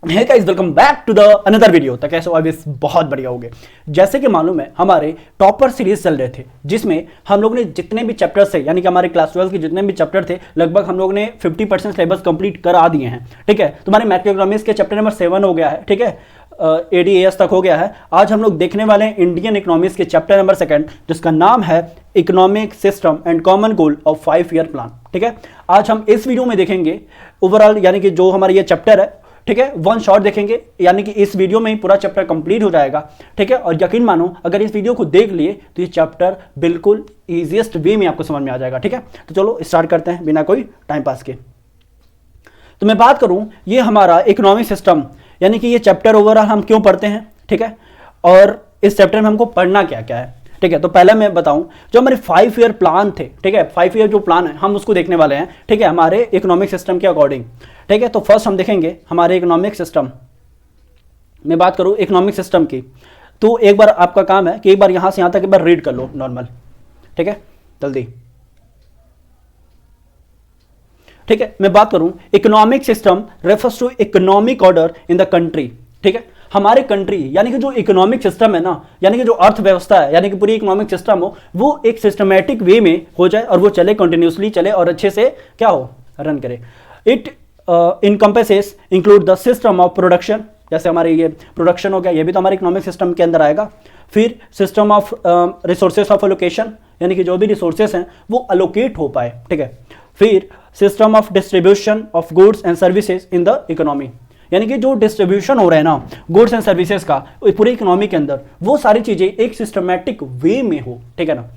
Hey guys, welcome back to the another video. तो कैसे हो? अभी बहुत बढ़िया हो गए। जैसे कि मालूम है, हमारे टॉपर सीरीज चल रहे थे जिसमें हम लोग ने जितने भी चैप्टर्स थे, यानी कि हमारे क्लास 12 के जितने भी चैप्टर थे, लगभग हम लोग ने 50% सिलेबस कंप्लीट करा दिए हैं। ठीक है, तुम्हारे मैक्रोइकोनॉमिक्स के चैप्टर नंबर 7 हो गया है। ठीक है, ADAS तक हो गया है। आज हम लोग देखने वाले हैं इंडियन इकोनॉमिक्स के चैप्टर नंबर 2, जिसका नाम है economic system and common goal of 5 year plan. ठीक है, आज हम इस वीडियो में देखेंगे ओवरऑल, यानी कि जो हमारा ये चैप्टर है, ठीक है, वन शॉट देखेंगे, यानी कि इस वीडियो में ही पूरा चैप्टर कंप्लीट हो जाएगा। ठीक है, और यकीन मानो अगर इस वीडियो को देख लिए तो ये चैप्टर बिल्कुल इजीएस्ट वे में आपको समझ में आ जाएगा। ठीक है, तो चलो स्टार्ट करते हैं बिना कोई टाइम पास के। तो मैं बात करूं, ये हमारा इकोनॉमिक सिस्टम, यानी कि ये चैप्टर ओवरऑल हम क्यों पढ़ते हैं, ठीक है, और इस चैप्टर में हमको पढ़ना क्या क्या है। ठीक है, तो पहले मैं बताऊं, जो हमारे 5 ईयर प्लान थे, ठीक है, 5 ईयर जो प्लान है हम उसको देखने वाले हैं। ठीक है, हमारे इकोनॉमिक सिस्टम के अकॉर्डिंग। ठीक है, तो फर्स्ट हम देखेंगे हमारे इकोनॉमिक सिस्टम में। बात करूं इकोनॉमिक सिस्टम की, तो एक बार आपका काम है कि एक बार यहां से यहां तक एक बार रीड कर लो नॉर्मल। ठीक है, जल्दी। ठीक है, मैं बात करूं economic system refers to economic order in the country. ठीक है, हमारे कंट्री यानी कि जो इकोनॉमिक सिस्टम है ना, यानी कि जो अर्थव्यवस्था है, यानी कि पूरी इकोनॉमिक सिस्टम हो, वो एक सिस्टमैटिक वे में हो जाए और वो चले, कंटिन्यूसली चले और अच्छे से क्या हो, रन करे। It encompasses include the system of production, जैसे हमारे ये प्रोडक्शन हो गया, ये भी तो हमारे इकोनॉमिक सिस्टम के अंदर आएगा। फिर system of resources of allocation, यानी कि जो भी रिसोर्सेस हैं वो अलोकेट हो पाए। ठीक है, फिर system of distribution of goods and services in the economy, यानी कि जो डिस्ट्रीब्यूशन हो रहा है ना गुड्स एंड सर्विसेज का पूरी इकोनॉमी के अंदर, वो सारी चीजें एक सिस्टमैटिक वे में हो। ठीक है ना।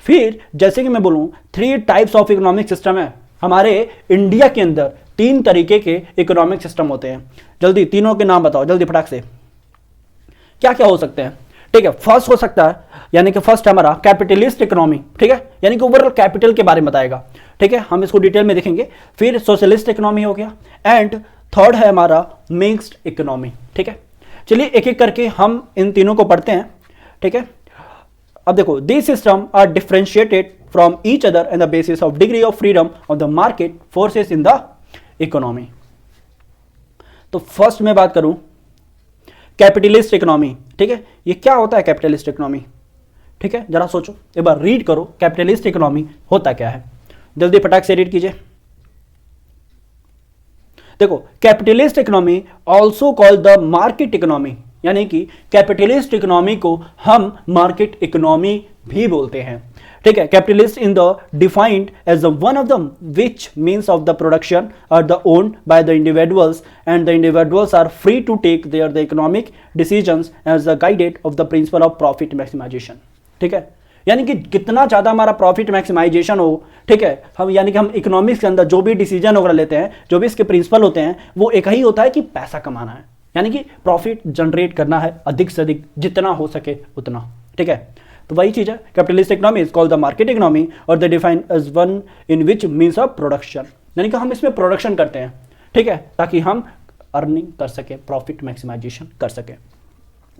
फिर जैसे कि मैं बोलूं 3 टाइप्स ऑफ इकोनॉमिक सिस्टम है हमारे इंडिया के अंदर। 3 तरीके के इकोनॉमिक सिस्टम होते हैं। जल्दी तीनों के नाम बताओ, जल्दी फटाक से, क्या क्या हो सकते हैं। ठीक है, फर्स्ट हो सकता है, यानी कि फर्स्ट हमारा कैपिटलिस्ट इकोनॉमी। ठीक है, यानी कि ओवरऑल कैपिटल के बारे में बताएगा। ठीक है, हम इसको डिटेल में देखेंगे। फिर सोशलिस्ट इकोनॉमी हो गया, एंड थर्ड है हमारा मिक्स्ड इकोनॉमी। ठीक है, चलिए एक एक करके हम इन तीनों को पढ़ते हैं। ठीक है, अब देखो, this system are differentiated from each other and the basis of degree of freedom of the market forces in the economy. तो फर्स्ट में बात करूं कैपिटलिस्ट इकोनॉमी। ठीक है, ये क्या होता है कैपिटलिस्ट इकोनॉमी? ठीक है, जरा सोचो, एक बार रीड करो कैपिटलिस्ट इकोनॉमी होता क्या है। जल्दी फटाक से रीड कीजिए। देखो, capitalist economy also called the market economy, यानी कि कैपिटलिस्ट इकोनॉमी को हम मार्केट इकोनॉमी भी बोलते हैं। ठीक है, capitalist in the defined as the one of the which means of the production are the owned by the individuals and the individuals are free to take their the economic decisions as the guided of the principle of profit maximization. ठीक है, यानी कि कितना ज्यादा हमारा profit maximisation हो। ठीक है, हम यानी कि हम इकोनॉमिक्स के अंदर जो भी डिसीजन वगैरह लेते हैं, जो भी इसके प्रिंसिपल होते हैं, वो एक ही होता है कि पैसा कमाना है, यानी कि प्रॉफिट जनरेट करना है अधिक से अधिक, जितना हो सके उतना। ठीक है, तो वही चीज है, capitalist economy is called the market economy और the define as one in which means of production, यानी कि हम इसमें प्रोडक्शन करते हैं। ठीक है, ताकि हम अर्निंग कर सके, प्रॉफिट मैक्सिमाइजेशन कर सके।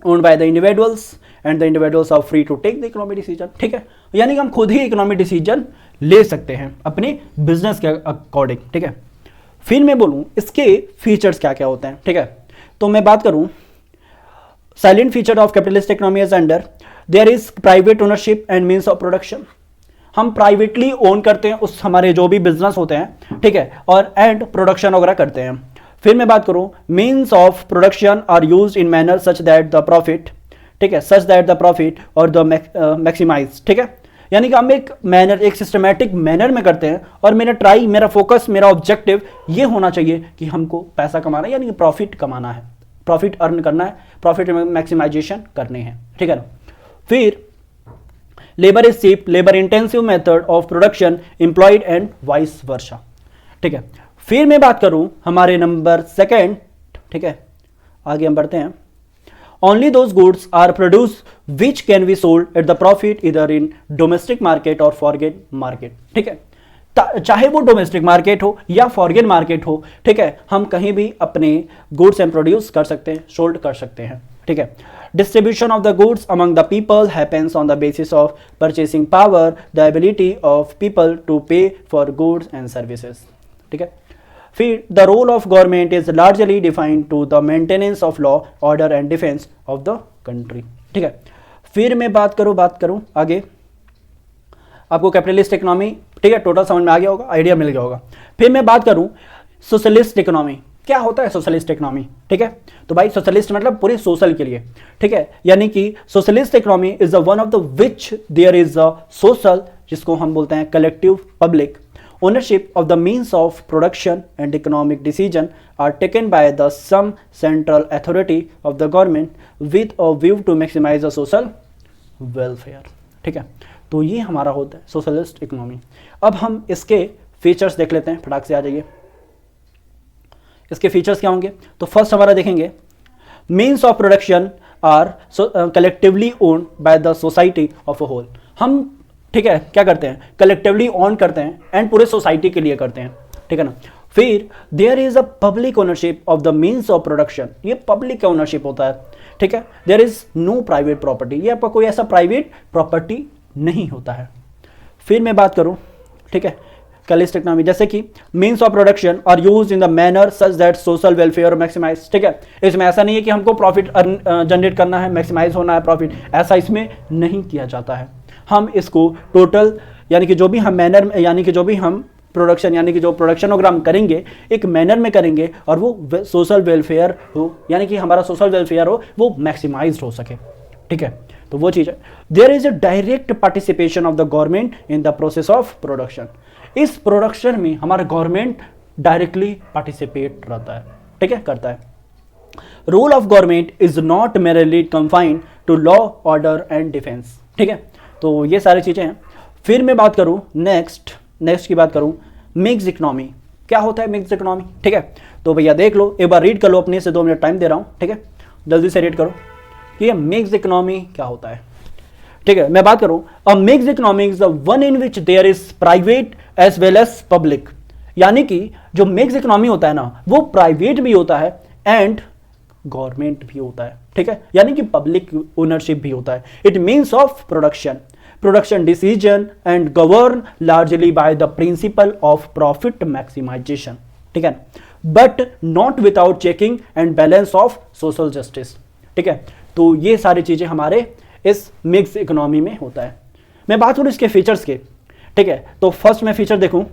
owned by the individuals and the individuals are free to take the economic decision। ठीक है, यानी कि हम खुद ही इकोनॉमिक डिसीजन ले सकते हैं अपने बिजनेस के अकॉर्डिंग। ठीक है, फिर मैं बोलूं इसके फीचर्स क्या क्या होते हैं। ठीक है, तो मैं बात करूं silent feature of capitalist economy is under their is private ownership and means of production. हम प्राइवेटली ओन करते हैं उस हमारे जो भी बिजनेस होते हैं। ठीक है, और एंड प्रोडक्शन वगैरह करते हैं। फिर मैं बात करूं means of production are used in manner such that the profit, ठीक है, सच दैट द प्रॉफिट और द मैक्सिमाइज। ठीक है, यानी कि हम एक मैनर, एक सिस्टमैटिक मैनर में करते हैं और मेरा फोकस, मेरा ऑब्जेक्टिव ये होना चाहिए कि हमको पैसा कमाना है, यानी कि प्रॉफिट कमाना है, प्रॉफिट अर्न करना है, प्रॉफिट मैक्सिमाइजेशन करने हैं। ठीक है ना। फिर labour is cheap, labour intensive method of production employed and vice versa. ठीक है, फिर मैं बात करूं हमारे नंबर 2। ठीक है, आगे हम बढ़ते हैं। Only those goods are produce which can be sold at the profit either in domestic market और फॉरेन मार्केट। ठीक है, चाहे वो डोमेस्टिक मार्केट हो या फॉरेन मार्केट हो। ठीक है, हम कहीं भी अपने गुड्स एंड प्रोड्यूस कर सकते हैं, सोल्ड कर सकते हैं। ठीक है, distribution of the goods among the people happens on the basis of purchasing power, the ability of people to pay for goods and services. ठीक है, फिर the role of government is largely defined to the maintenance of law order and defence of the country. ठीक है, फिर मैं बात करूं आगे, आपको कैपिटलिस्ट इकोनॉमी, ठीक है, टोटल समझ में आ गया होगा, आइडिया मिल गया होगा। फिर मैं बात करूं सोशलिस्ट इकोनॉमी, क्या होता है सोशलिस्ट इकोनॉमी। ठीक है, तो भाई सोशलिस्ट मतलब पूरे सोशल के लिए। ठीक है, यानी कि socialist economy is the one of the which there is a social, जिसको हम बोलते हैं collective public ownership of the means of production and economic decision are taken by the some central authority of the government with a view to maximize the social welfare। ठीक है, तो ये हमारा होता है सोशलिस्ट इकोनॉमी। अब हम इसके फीचर्स देख लेते हैं, फटाक से आ जाइए। इसके फीचर्स क्या होंगे, तो फर्स्ट हमारा देखेंगे means of production are collectively owned by the society of a whole. हम, ठीक है, क्या करते हैं, कलेक्टिवली ऑन करते हैं एंड पूरे सोसाइटी के लिए करते हैं। ठीक है ना। फिर there is a public ownership of the means of production, ये पब्लिक का ओनरशिप होता है। ठीक है, there is no private property, ये आपका कोई ऐसा प्राइवेट प्रॉपर्टी नहीं होता है। फिर मैं बात करूं, ठीक है, कैपिटलिस्ट इकोनॉमी, जैसे कि means of production are use in the manner such that social welfare maximize. ठीक है, इसमें ऐसा नहीं है कि हमको प्रॉफिट जनरेट करना है, मैक्सिमाइज होना है प्रॉफिट, ऐसा इसमें नहीं किया जाता है। हम इसको टोटल, यानी कि जो भी हम मैनर, यानी कि जो भी हम प्रोडक्शन, यानी कि जो प्रोडक्शन वगैरह करेंगे एक मैनर में करेंगे और वो सोशल वेलफेयर हो, यानी कि हमारा सोशल वेलफेयर हो, वो मैक्सिमाइज हो सके। ठीक है, तो वो चीज़ है। There is a direct participation of the government in the process of production. इस प्रोडक्शन में हमारा गवर्नमेंट डायरेक्टली पार्टिसिपेट रहता है, ठीक है, करता है। Role of government is not merely confined to law order and defence. ठीक है, तो ये सारी चीज़ें हैं। फिर मैं बात करूं नेक्स्ट की बात करूं मिक्स इकोनॉमी, क्या होता है मिक्स इकोनॉमी। ठीक है, तो भैया देख लो, एक बार रीड कर लो, अपने से 2 मिनट टाइम दे रहा हूं। ठीक है, जल्दी से रीड करो कि ये मिक्स इकोनॉमी क्या होता है। ठीक है, मैं बात करूं, a mix economy is the one in which there is private as well as public. यानी कि जो मिक्स इकोनॉमी होता है ना, वो प्राइवेट भी होता है एंड गवर्नमेंट भी होता है। ठीक है, यानी कि पब्लिक ओनरशिप भी होता है। It means of production decision and govern largely by the principle of profit maximization. ठीक है, but not without checking and balance of social justice. ठीक है, तो ये सारी चीजें हमारे इस मिक्स इकोनॉमी में होता है। मैं बात करूं इसके फीचर्स के। ठीक है, तो फर्स्ट मैं फीचर देखूं,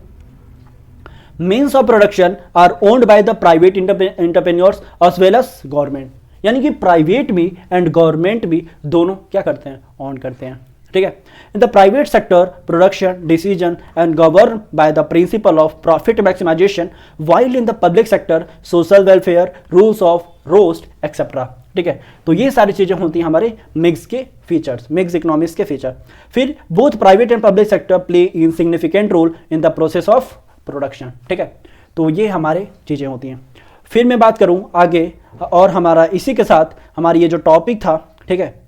means of production are owned by the private entrepreneurs as well as government. यानी कि प्राइवेट भी एंड गवर्नमेंट भी दोनों क्या करते हैं, ऑन करते हैं। ठीक है, in the private sector production decision and govern by the principle of profit maximization, while in the public sector social welfare, rules of roast etcetera. ठीक है, तो ये सारी चीजें होती हैं हमारे मिक्स के फीचर्स, मिक्स इकोनॉमिक्स के फीचर। फिर both private and public sector play in significant role in the process of production. ठीक है, तो ये हमारे चीजें होती हैं। फिर मैं बात करूं आगे, और हमारा इसी के साथ हमारी ये जो टॉपिक था, ठीक है,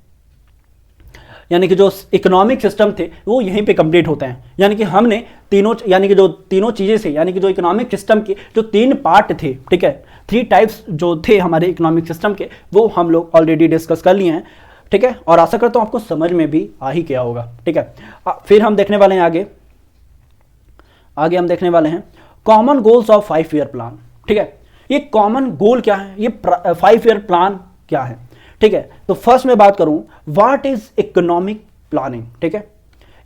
यानी कि जो इकोनॉमिक सिस्टम थे वो यहीं पे कंप्लीट होते हैं। यानी कि हमने तीनों, यानी कि जो तीनों चीजें से, यानी कि जो इकोनॉमिक सिस्टम के जो 3 पार्ट थे, ठीक है, 3 टाइप्स जो थे हमारे इकोनॉमिक सिस्टम के, वो हम लोग ऑलरेडी डिस्कस कर लिए हैं। ठीक है, और आशा करता हूं आपको समझ में भी आ ही गया होगा। ठीक है, फिर हम देखने वाले हैं आगे हम देखने वाले हैं common goals of 5 year plan. ठीक है, ये कॉमन गोल क्या है, ये 5 ईयर प्लान क्या है। ठीक है, तो फर्स्ट मैं बात करूं व्हाट इज इकोनॉमिक प्लानिंग। ठीक है,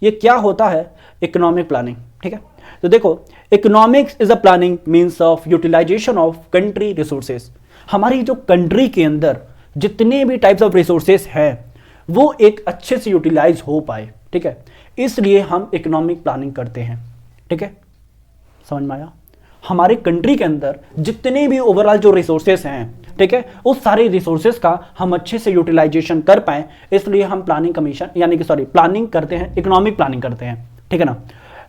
ये क्या होता है इकोनॉमिक प्लानिंग। ठीक है, तो देखो, economics is a planning means of utilization of country resources. हमारी जो कंट्री के अंदर जितने भी टाइप्स ऑफ रिसोर्सेज हैं वो एक अच्छे से यूटिलाइज हो पाए। ठीक है, इसलिए हम इकोनॉमिक प्लानिंग करते हैं। ठीक है, समझ में आया। हमारे कंट्री के अंदर जितने भी ओवरऑल जो रिसोर्सेस हैं, ठीक है, उस सारे रिसोर्सेस का हम अच्छे से यूटिलाइजेशन कर पाए, इसलिए हम प्लानिंग करते हैं, इकोनॉमिक प्लानिंग करते हैं। ठीक है ना।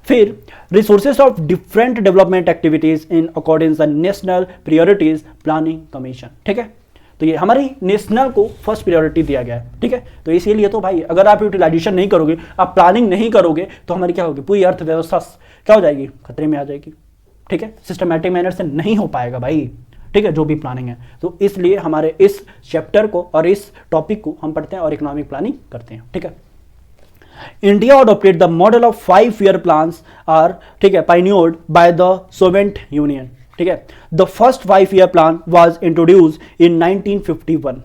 फिर resources of different development activities in according the national priorities planning commission. ठीक है, तो ये हमारी नेशनल को फर्स्ट प्रायोरिटी दिया गया है। ठीक है, तो इसीलिए तो भाई अगर आप यूटिलाइजेशन नहीं करोगे, आप प्लानिंग नहीं करोगे, तो हमारी क्या होगी, पूरी अर्थव्यवस्था क्या हो जाएगी, खतरे में आ जाएगी। ठीक है, सिस्टमैटिक मैनर से नहीं हो पाएगा भाई। ठीक है, जो भी प्लानिंग है, तो इसलिए हमारे इस चैप्टर को और इस टॉपिक को हम पढ़ते हैं और इकोनॉमिक प्लानिंग करते हैं। ठीक है, India adopted the model of 5 year plans are, ठीक है, pioneered by the Soviet Union। ठीक है। The first 5 year plan was introduce इन 1951।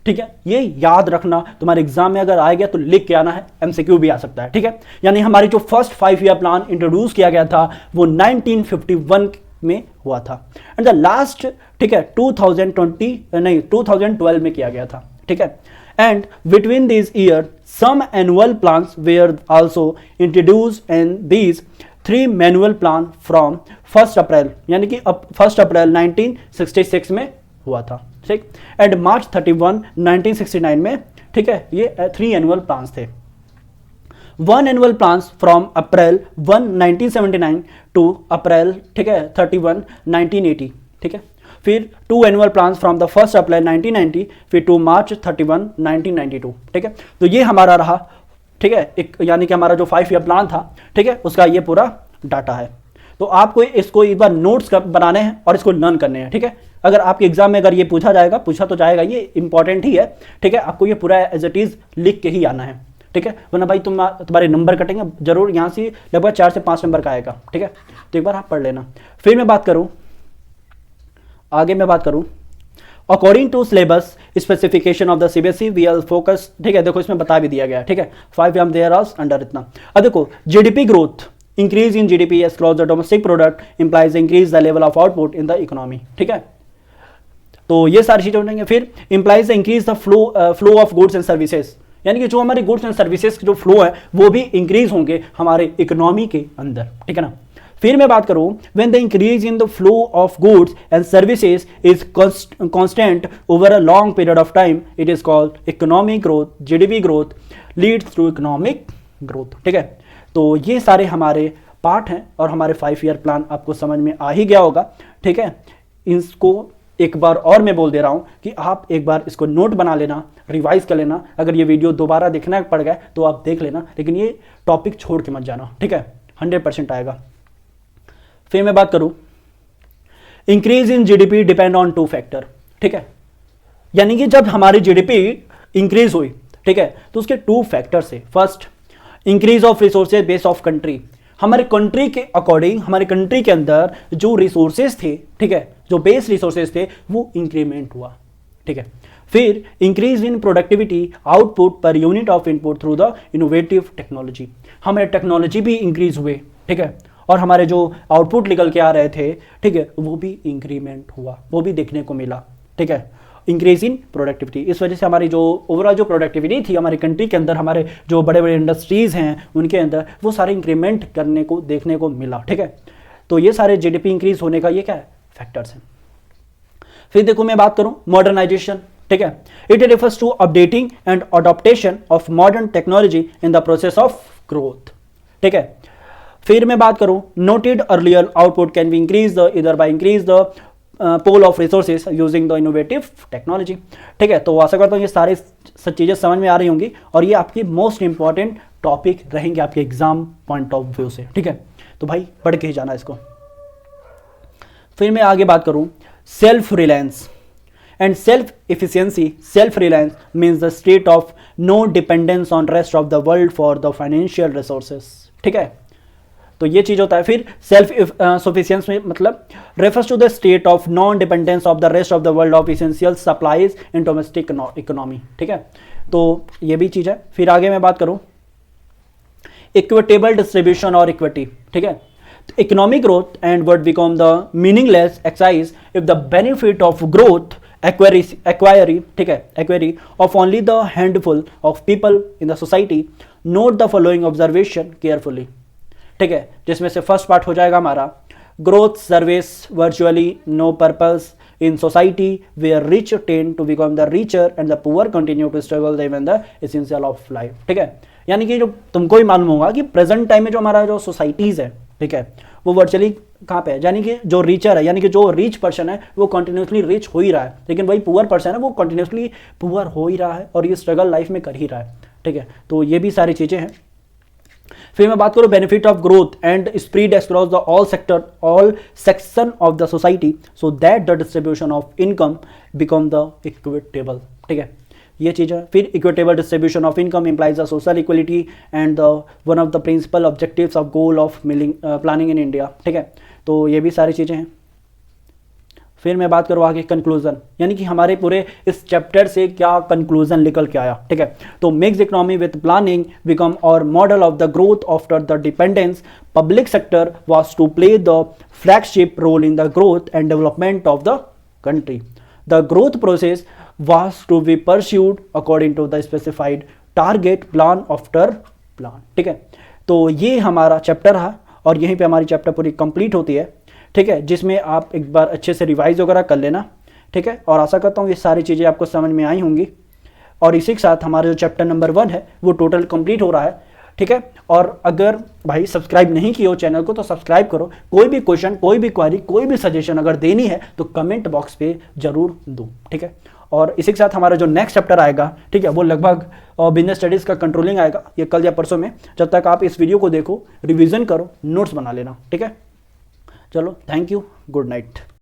ठीक है, ये याद रखना, तुम्हारे एग्जाम में अगर आ गया तो लिख के आना है, एमसीक्यू भी आ सकता है। ठीक है, यानी हमारी जो फर्स्ट 5 ईयर प्लान इंट्रोड्यूस किया गया था वो 1951 में हुआ था। एंड द लास्ट, ठीक है, 2012 में किया गया था। ठीक है, and between this year some annual plans were also introduced and these 3 manual plan from 1 April, यानी कि अब 1 अप्रैल 1966 में हुआ था। ठीक, एंड मार्च 31 1969 में, ठीक है, ये 3 एनुअल प्लान्स थे। 1 annual plans from April 1 1979 to April, ठीक है, 31 1980। ठीक है, फिर 2 annual plans from the 1 April 1990 फिर टू मार्च 31 1992। ठीक है, तो ये हमारा रहा। ठीक है, एक यानी कि हमारा जो 5 ईयर प्लान था, ठीक है, उसका ये पूरा डाटा है। तो आपको इसको एक बार नोट्स बनाने हैं और इसको लर्न करने हैं। ठीक है, अगर आपके एग्जाम में अगर ये पूछा तो जाएगा, ये इंपॉर्टेंट ही है। ठीक है, आपको ये पूरा एज इट इज लिख के ही आना है। ठीक है, वरना भाई तुम्हारे नंबर कटेंगे जरूर, यहाँ से लगभग 4 से 5 नंबर का आएगा। ठीक है, तो एक बार आप पढ़ लेना। फिर मैं बात करूँ according to syllabus specification of the CBSE we are focus. ठीक है, देखो इसमें बता भी दिया गया है। ठीक है, 5 एम देयर आर अंडर इतना। अब देखो GDP growth, increase in GDP as cross the domestic product implies increase the level of output in the economy. ठीक है, तो ये सारी चीजें उठेंगे। फिर implies the increase the flow of goods and services, यानी कि जो हमारे गुड्स एंड सर्विसेज के जो फ्लो है वो भी इंक्रीज होंगे हमारे इकोनॉमी के अंदर। ठीक है ना। फिर मैं बात करूं when the increase in the flow of goods and services is constant over a long period of time it is called economic growth. GDP growth leads to economic growth. ठीक है, तो ये सारे हमारे पार्ट हैं और हमारे 5 ईयर प्लान आपको समझ में आ ही गया होगा। ठीक है, इसको एक बार और मैं बोल दे रहा हूं कि आप एक बार इसको नोट बना लेना, रिवाइज कर लेना। अगर ये वीडियो दोबारा देखना पड़ गया तो आप देख लेना, लेकिन ये टॉपिक छोड़ के मत जाना। ठीक है, 100% आएगा। फिर मैं बात करूं increase in GDP depend on 2 factor. ठीक है, यानी कि जब हमारी जीडीपी इंक्रीज हुई, ठीक है, तो उसके 2 फैक्टर से। First, increase of resources base of country, हमारे कंट्री के अकॉर्डिंग हमारे कंट्री के अंदर जो रिसोर्सेज थे, ठीक है, जो बेस रिसोर्सेज थे वो इंक्रीमेंट हुआ। ठीक है, फिर increase in productivity output per unit of input through the innovative technology, हमारे टेक्नोलॉजी भी इंक्रीज हुए। ठीक है, और हमारे जो आउटपुट निकल के आ रहे थे, ठीक है, वो भी इंक्रीमेंट हुआ, वो भी देखने को मिला। ठीक है, इंक्रीज इन प्रोडक्टिविटी, इस वजह से हमारी जो ओवरऑल जो प्रोडक्टिविटी थी हमारी कंट्री के अंदर, हमारे जो बड़े बड़े इंडस्ट्रीज हैं उनके अंदर, वो सारे इंक्रीमेंट करने को देखने को मिला। ठीक है, तो ये सारे जीडीपी इंक्रीज होने का ये क्या है, फैक्टर्स हैं। फिर देखो मैं बात करूं मॉडर्नाइजेशन। ठीक है, it refers to updating and adaptation of modern technology in the process of growth. ठीक है, फिर मैं बात करूं noted earlier output can be increase the either by increase the pool of resources using the innovative technology. ठीक है, तो आशा करता हूँ ये सारे सब चीज़ें समझ में आ रही होंगी और ये आपकी मोस्ट इंपॉर्टेंट टॉपिक रहेंगे आपके एग्जाम पॉइंट ऑफ व्यू से। ठीक है, तो भाई पढ़ के ही जाना इसको। फिर मैं आगे बात करूं self reliance and self efficiency. Self reliance means the state of no dependence on rest of the world for the financial resources. ठीक है, तो ये चीज होता है। फिर सेल्फ सफिशियंस में मतलब refers to the state of non dependence of the rest of the world of essential supplies in domestic economy. ठीक है, तो ये भी चीज है। फिर आगे मैं बात करूं इक्विटेबल डिस्ट्रीब्यूशन और इक्विटी। ठीक है, economic growth and word become the meaningless exercise if the benefit of growth acquire, ठीक है, acquire of only the handful of people in the society. Note the following observation carefully. ठीक है, जिसमें से first part हो जाएगा हमारा growth service virtually no purpose in society where rich tend to become the richer and the poor continue to struggle even the essential of life. ठीक है, यानी कि जो तुमको ही मालूम होगा कि प्रेजेंट टाइम में जो हमारा जो सोसाइटीज है, ठीक है, वो वर्चुअली कहाँ पे है, यानी कि जो रिचर है, यानी कि जो रिच पर्सन है वो कंटिन्यूसली रिच हो ही रहा है, लेकिन वही पुअर पर्सन है वो कंटिन्यूसली पुअर हो ही रहा है और ये स्ट्रगल लाइफ में कर ही रहा है। ठीक है, तो ये भी सारी चीजें हैं। फिर मैं बात करूं benefit of growth and spread across the all sector all section of the society so that the distribution of income become the equitable. ठीक है, ये चीज़ है। फिर equitable distribution of income implies the social equality and the one of the principal objectives of goal of milling planning in India. ठीक है, तो ये भी सारी चीज़ें हैं। फिर मैं बात करूँ आगे कंक्लूजन, यानी कि हमारे पूरे इस चैप्टर से क्या कंक्लूजन निकल के आया, ठीक है। तो mix economy with planning become our model of the growth after the dependence public sector was to play the flagship role in the growth and development of the country. The growth process was to be pursued according to the specified target plan after plan, ठीक है। तो ये हमारा chapter है और यहीं पे हमारी चैप्टर पूरी कंप्लीट होती है, ठीक है, जिसमें आप एक बार अच्छे से रिवाइज वगैरह कर लेना, ठीक है। और आशा करता हूँ ये सारी चीज़ें आपको समझ में आई होंगी और इसी के साथ हमारा जो चैप्टर नंबर 1 है वो टोटल कंप्लीट हो रहा है, ठीक है। और अगर भाई सब्सक्राइब नहीं किया हो चैनल को तो सब्सक्राइब करो। कोई भी क्वेश्चन, कोई भी क्वारी, कोई भी सजेशन अगर देनी है तो कमेंट बॉक्स पे जरूर दो, ठीक है। और इसी के साथ हमारा जो नेक्स्ट चैप्टर आएगा, ठीक है, वो लगभग बिजनेस स्टडीज़ का कंट्रोलिंग आएगा, ये कल या परसों में। जब तक आप इस वीडियो को देखो, रिवीजन करो, नोट्स बना लेना, ठीक है। चलो, थैंक यू, गुड नाइट।